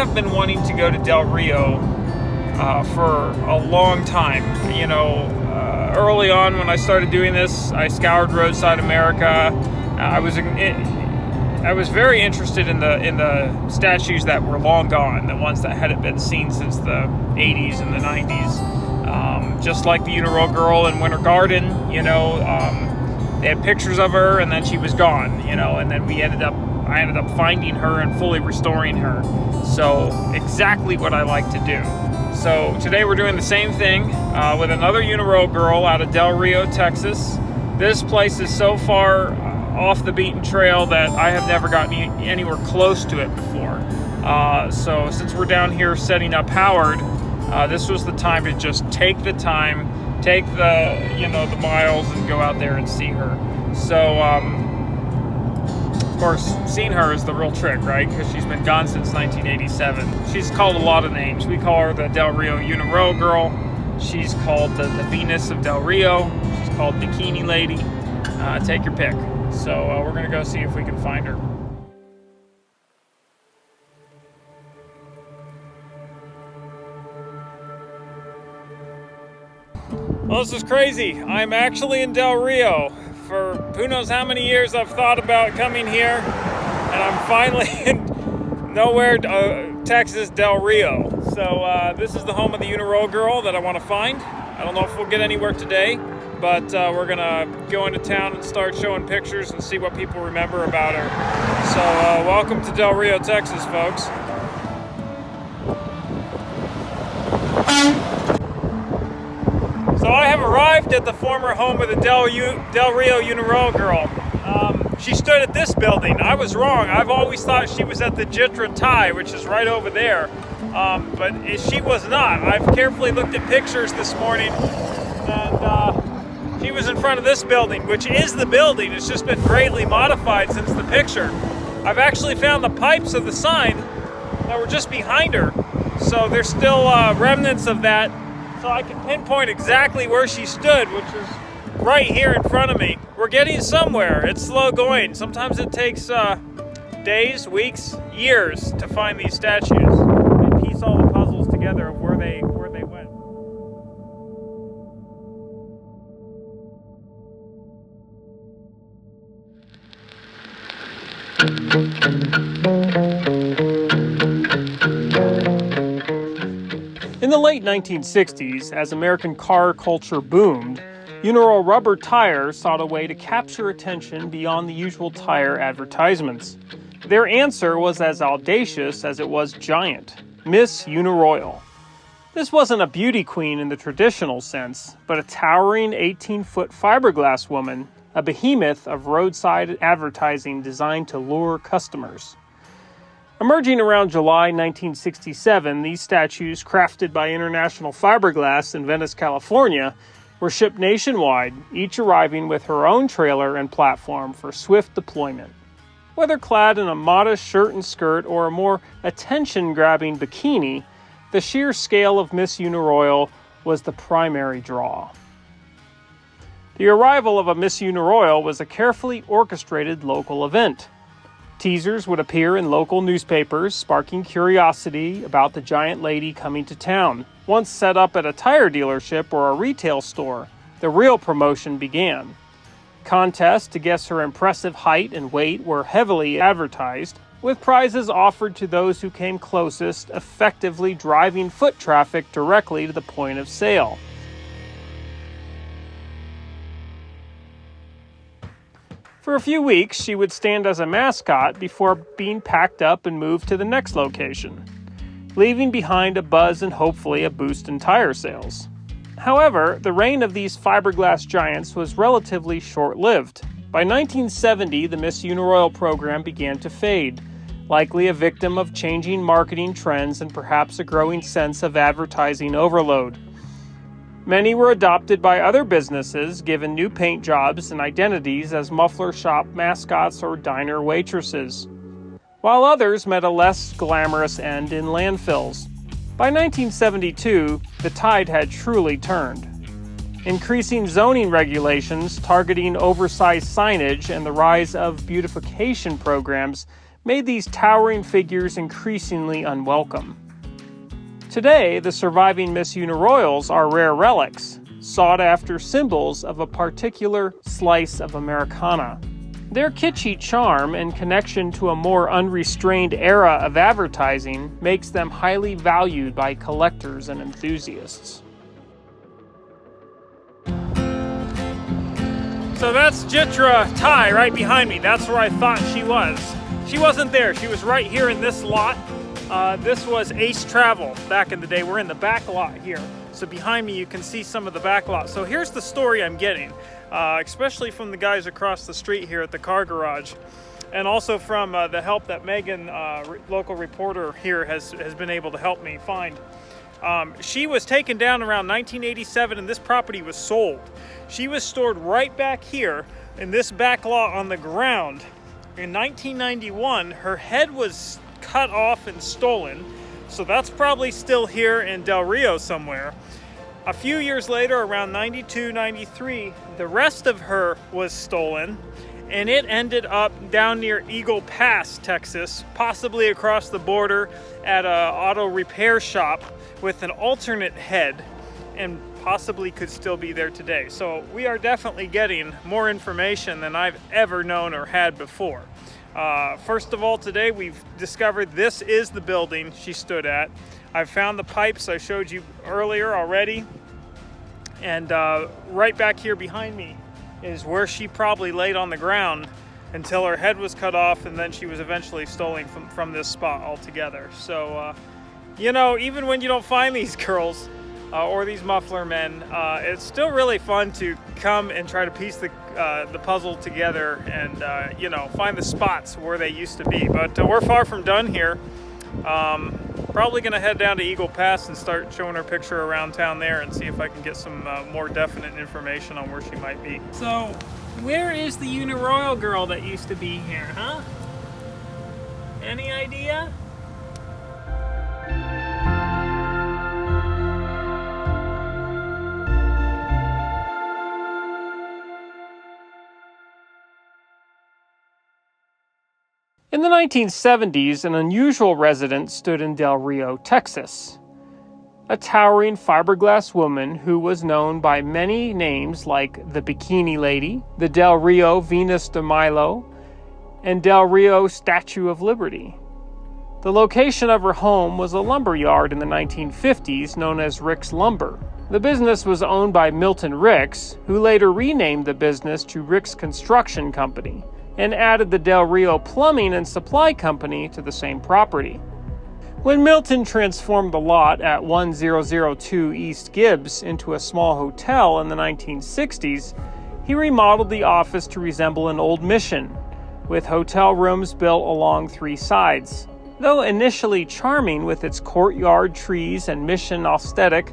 have been wanting to go to Del Rio for a long time. Early on when I started doing this, I scoured roadside America. I was very interested in the statues that were long gone, the ones that hadn't been seen since the 80s and the 90s. Just like the Uniroyal girl in Winter Garden, they had pictures of her and then she was gone, and then I ended up finding her and fully restoring her. So exactly what I like to do. So today we're doing the same thing with another Uniroyal girl out of Del Rio, Texas. This place is so far off the beaten trail that I have never gotten anywhere close to it before. So since we're down here setting up Howard, this was the time to just take the miles and go out there and see her. So, of course, seeing her is the real trick, right? Because she's been gone since 1987. She's called a lot of names. We call her the Del Rio Uniroyal girl. She's called the Venus of Del Rio. She's called Bikini Lady. Take your pick. So we're going to go see if we can find her. Well, this is crazy. I'm actually in Del Rio. For who knows how many years I've thought about coming here, and I'm finally in nowhere, Texas, Del Rio. So this is the home of the Uniroyal girl that I want to find. I don't know if we'll get anywhere today, but we're gonna go into town and start showing pictures and see what people remember about her. So welcome to Del Rio, Texas, folks. So I have arrived at the former home of the Del Rio Uniroyal girl. She stood at this building. I was wrong. I've always thought she was at the Jitra Thai, which is right over there. But she was not. I've carefully looked at pictures this morning, and she was in front of this building, which is the building. It's just been greatly modified since the picture. I've actually found the pipes of the sign that were just behind her. So there's still remnants of that. So I can pinpoint exactly where she stood, which is right here in front of me. We're getting somewhere. It's slow going. Sometimes it takes days, weeks, years to find these statues and piece all the puzzles together of where they went. In the late 1960s, as American car culture boomed, Uniroyal rubber tires sought a way to capture attention beyond the usual tire advertisements. Their answer was as audacious as it was giant: Miss Uniroyal. This wasn't a beauty queen in the traditional sense, but a towering 18-foot fiberglass woman, a behemoth of roadside advertising designed to lure customers. Emerging around July 1967, these statues, crafted by International Fiberglass in Venice, California, were shipped nationwide, each arriving with her own trailer and platform for swift deployment. Whether clad in a modest shirt and skirt or a more attention-grabbing bikini, the sheer scale of Miss Uniroyal was the primary draw. The arrival of a Miss Uniroyal was a carefully orchestrated local event. Teasers would appear in local newspapers, sparking curiosity about the giant lady coming to town. Once set up at a tire dealership or a retail store, the real promotion began. Contests to guess her impressive height and weight were heavily advertised, with prizes offered to those who came closest, effectively driving foot traffic directly to the point of sale. For a few weeks, she would stand as a mascot before being packed up and moved to the next location, leaving behind a buzz and hopefully a boost in tire sales. However, the reign of these fiberglass giants was relatively short-lived. By 1970, the Miss Uniroyal program began to fade, likely a victim of changing marketing trends and perhaps a growing sense of advertising overload. Many were adopted by other businesses, given new paint jobs and identities as muffler shop mascots or diner waitresses, while others met a less glamorous end in landfills. By 1972, the tide had truly turned. Increasing zoning regulations targeting oversized signage and the rise of beautification programs made these towering figures increasingly unwelcome. Today, the surviving Miss Uniroyals are rare relics, sought-after symbols of a particular slice of Americana. Their kitschy charm and connection to a more unrestrained era of advertising makes them highly valued by collectors and enthusiasts. So that's Jitra Thai right behind me. That's where I thought she was. She wasn't there. She was right here in this lot. This was Ace Travel back in the day. We're in the back lot here. So behind me you can see some of the back lot. So here's the story I'm getting, especially from the guys across the street here at the car garage. And also from the help that Megan, local reporter here, has been able to help me find. She was taken down around 1987 and this property was sold. She was stored right back here in this back lot on the ground. In 1991, her head was cut off and stolen, so that's probably still here in Del Rio somewhere. A few years later, around 92, 93, the rest of her was stolen, and it ended up down near Eagle Pass, Texas, possibly across the border at an auto repair shop with an alternate head, and possibly could still be there today. So we are definitely getting more information than I've ever known or had before. First of all, today we've discovered this is the building she stood at. I've found the pipes I showed you earlier already. And right back here behind me is where she probably laid on the ground until her head was cut off, and then she was eventually stolen from this spot altogether. So, you know, even when you don't find these girls or these muffler men, it's still really fun to come and try to piece the puzzle together and, you know, find the spots where they used to be. But we're far from done here. Probably going to head down to Eagle Pass and start showing her picture around town there and see if I can get some more definite information on where she might be. So, where is the Uniroyal girl that used to be here, huh? Any idea? In the 1970s, an unusual resident stood in Del Rio, Texas. A towering fiberglass woman who was known by many names like the Bikini Lady, the Del Rio Venus de Milo, and Del Rio Statue of Liberty. The location of her home was a lumber yard in the 1950s known as Rick's Lumber. The business was owned by Milton Ricks, who later renamed the business to Ricks Construction Company, and added the Del Rio Plumbing and Supply Company to the same property. When Milton transformed the lot at 1002 East Gibbs into a small hotel in the 1960s, he remodeled the office to resemble an old mission, with hotel rooms built along three sides. Though initially charming with its courtyard, trees, and mission aesthetic,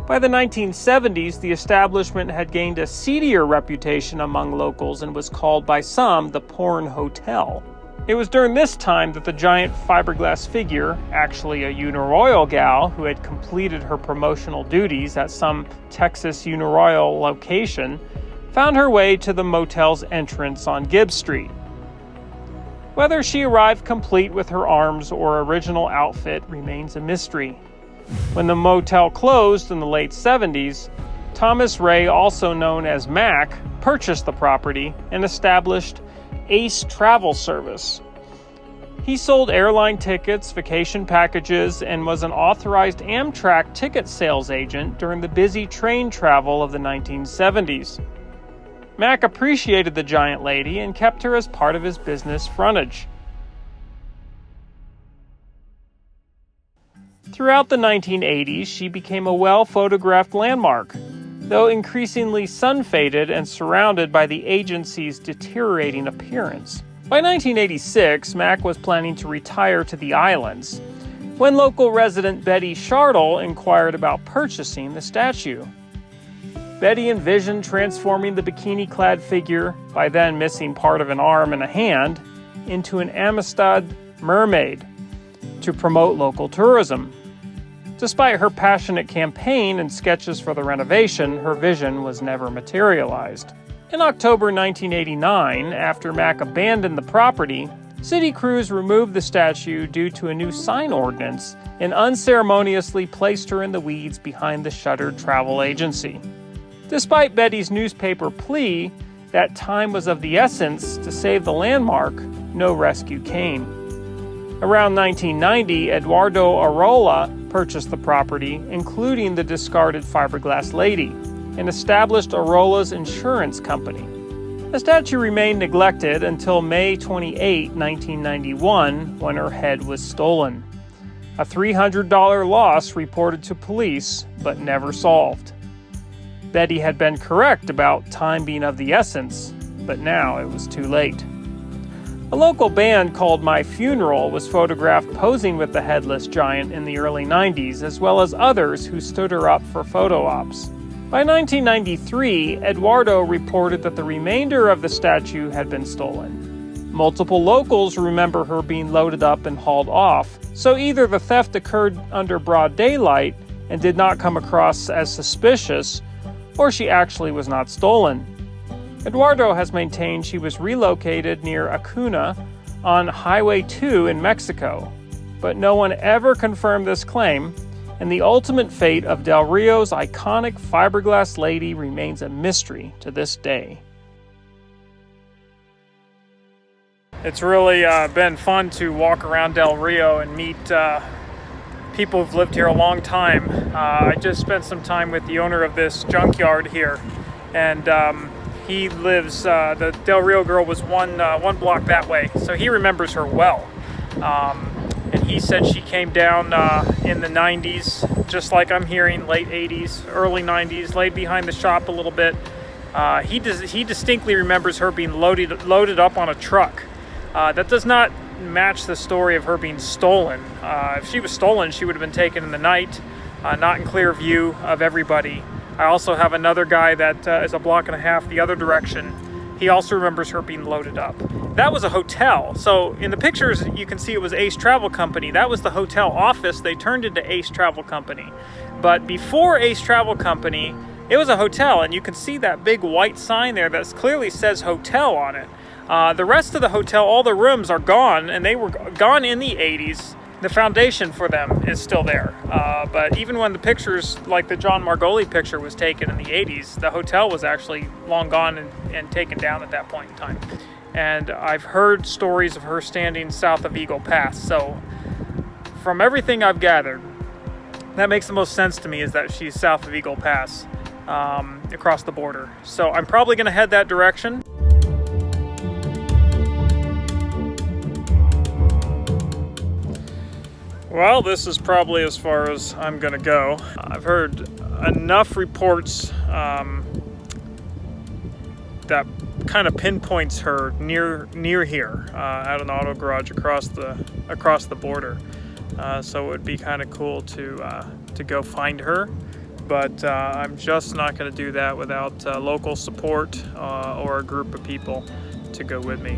by the 1970s, the establishment had gained a seedier reputation among locals and was called by some the Porn Hotel. It was during this time that the giant fiberglass figure, actually a Uniroyal gal who had completed her promotional duties at some Texas Uniroyal location, found her way to the motel's entrance on Gibbs Street. Whether she arrived complete with her arms or original outfit remains a mystery. When the motel closed in the late 70s, Thomas Ray, also known as Mac, purchased the property and established Ace Travel Service. He sold airline tickets, vacation packages, and was an authorized Amtrak ticket sales agent during the busy train travel of the 1970s. Mac appreciated the giant lady and kept her as part of his business frontage. Throughout the 1980s, she became a well-photographed landmark, though increasingly sun-faded and surrounded by the agency's deteriorating appearance. By 1986, Mac was planning to retire to the islands, when local resident Betty Shardle inquired about purchasing the statue. Betty envisioned transforming the bikini-clad figure, by then missing part of an arm and a hand, into an Amistad mermaid to promote local tourism. Despite her passionate campaign and sketches for the renovation, her vision was never materialized. In October 1989, after Mac abandoned the property, City crews removed the statue due to a new sign ordinance and unceremoniously placed her in the weeds behind the shuttered travel agency. Despite Betty's newspaper plea that time was of the essence to save the landmark, no rescue came. Around 1990, Eduardo Arola purchased the property, including the discarded fiberglass lady, and established Arola's insurance company. The statue remained neglected until May 28, 1991, when her head was stolen. A $300 loss reported to police, but never solved. Betty had been correct about time being of the essence, but now it was too late. A local band called My Funeral was photographed posing with the headless giant in the early 90s, as well as others who stood her up for photo ops. By 1993, Eduardo reported that the remainder of the statue had been stolen. Multiple locals remember her being loaded up and hauled off, so either the theft occurred under broad daylight and did not come across as suspicious, or she actually was not stolen. Eduardo has maintained she was relocated near Acuna on Highway 2 in Mexico, but no one ever confirmed this claim, and the ultimate fate of Del Rio's iconic fiberglass lady remains a mystery to this day. It's really been fun to walk around Del Rio and meet people who've lived here a long time. I just spent some time with the owner of this junkyard here, and he lives, the Del Rio girl was one block that way, so he remembers her well. And he said she came down in the 90s, just like I'm hearing, late 80s, early 90s, laid behind the shop a little bit. He distinctly remembers her being loaded up on a truck. That does not match the story of her being stolen. If she was stolen, she would have been taken in the night, not in clear view of everybody. I also have another guy that is a block and a half the other direction. He also remembers her being loaded up. That was a hotel. So in the pictures, you can see it was Ace Travel Company. That was the hotel office. They turned into Ace Travel Company. But before Ace Travel Company, it was a hotel, and you can see that big white sign there that clearly says hotel on it. The rest of the hotel, all the rooms are gone, and they were gone in the 80s. The foundation for them is still there. But even when the pictures, like the John Margoli picture, was taken in the 80s, the hotel was actually long gone and taken down at that point in time. And I've heard stories of her standing south of Eagle Pass. So from everything I've gathered, that makes the most sense to me, is that she's south of Eagle Pass, across the border. So I'm probably going to head that direction. Well, this is probably as far as I'm gonna go. I've heard enough reports that kind of pinpoints her near here, at an auto garage across the border. So it would be kind of cool to go find her, but I'm just not going to do that without local support or a group of people to go with me.